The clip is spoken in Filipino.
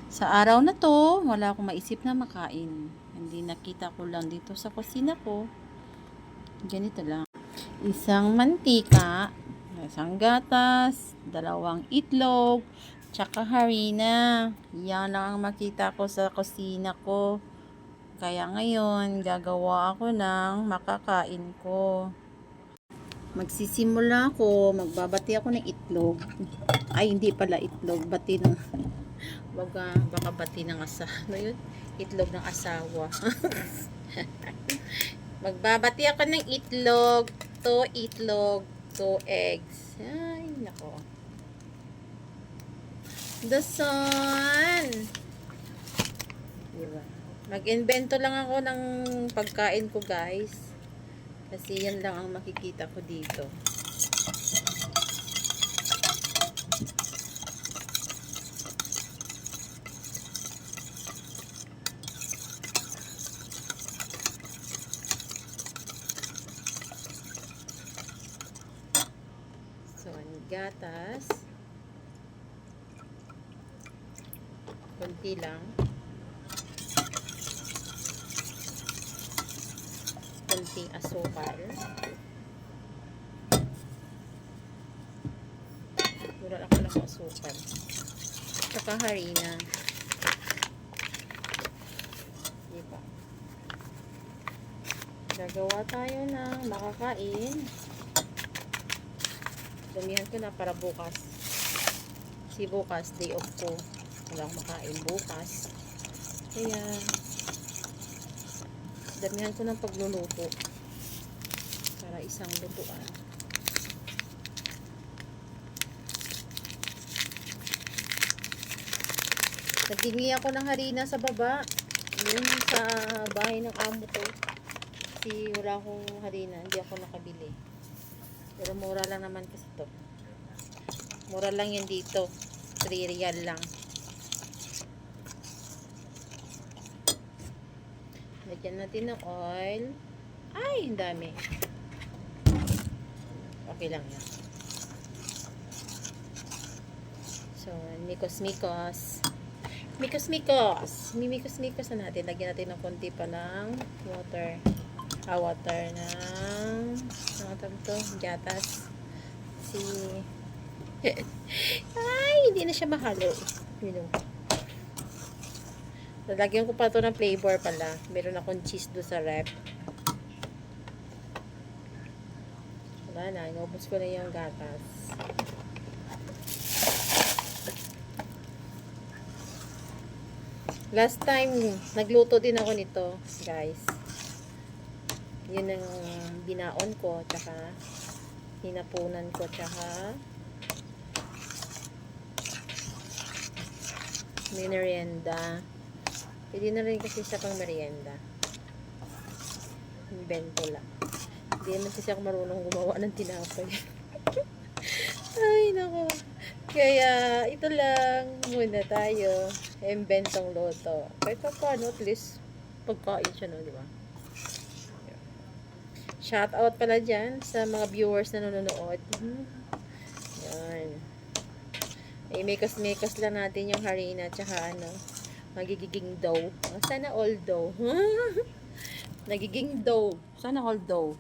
Sa araw na to, wala akong maisip na makain. Hindi nakita ko lang dito sa kusina ko. Ganito lang. Isang mantika, isang gatas, dalawang itlog, tsaka harina. Yan lang ang makita ko sa kusina ko. Kaya ngayon, gagawa ako ng makakain ko. Magsisimula ako, magbabati ako ng itlog. Ay, hindi pala itlog, bati ng baka bati ng ano yun? Itlog ng asawa. Magbabati ako ng itlog, 2 eggs. Ay, nako. The sun. Diba? Mag-invento lang ako ng pagkain ko, guys. Kasi yan lang ang makikita ko dito. So, gatas. Kunti lang. Kunting asukal. Mura ako ng asukal. Tsaka harina. Diba? Gagawa tayo ng makakain. Damihan ko na para bukas. Kasi bukas, day off ko. Wala akong makain bukas. Kaya, damihan ko ng pagluluto. Para isang lutuan. Nagtingi ako ng harina sa baba. Yun sa bahay ng amo ko. Kasi wala akong harina. Hindi ako nakabili. Pero mura lang naman kasi to. Mura lang yan dito. 3 real lang. Lagyan natin ng oil. Ay, ang dami. Okay lang yan. So, mikos-mikos. Mikos-mikos. Mimikos-mikos na natin. Lagyan natin ng konti pa ng water. Water ng gatas. Ay, hindi na siya mahalo. Lalagyan ko pa ito ng flavor pala. Meron akong cheese doon sa rep. Wala na, inubos ko na yung gatas. Last time, nagluto din ako nito, guys. Yun ang binaon ko, tsaka hinapunan ko, tsaka merienda. Pwede na rin kasi sa pang merienda. Invento lang. Hindi naman kasi ako marunong gumawa ng tinapay. Ay, nako. Kaya, ito lang muna tayo. Inventong loto. Kahit pa paano, at least, pagkain siya, no, di ba? Shout out pala dyan sa mga viewers na nanonood. Yan. Ay, mekos-mekos lang natin yung harina tsaka magiging dough. Sana all dough. Nagiging dough. Sana all dough.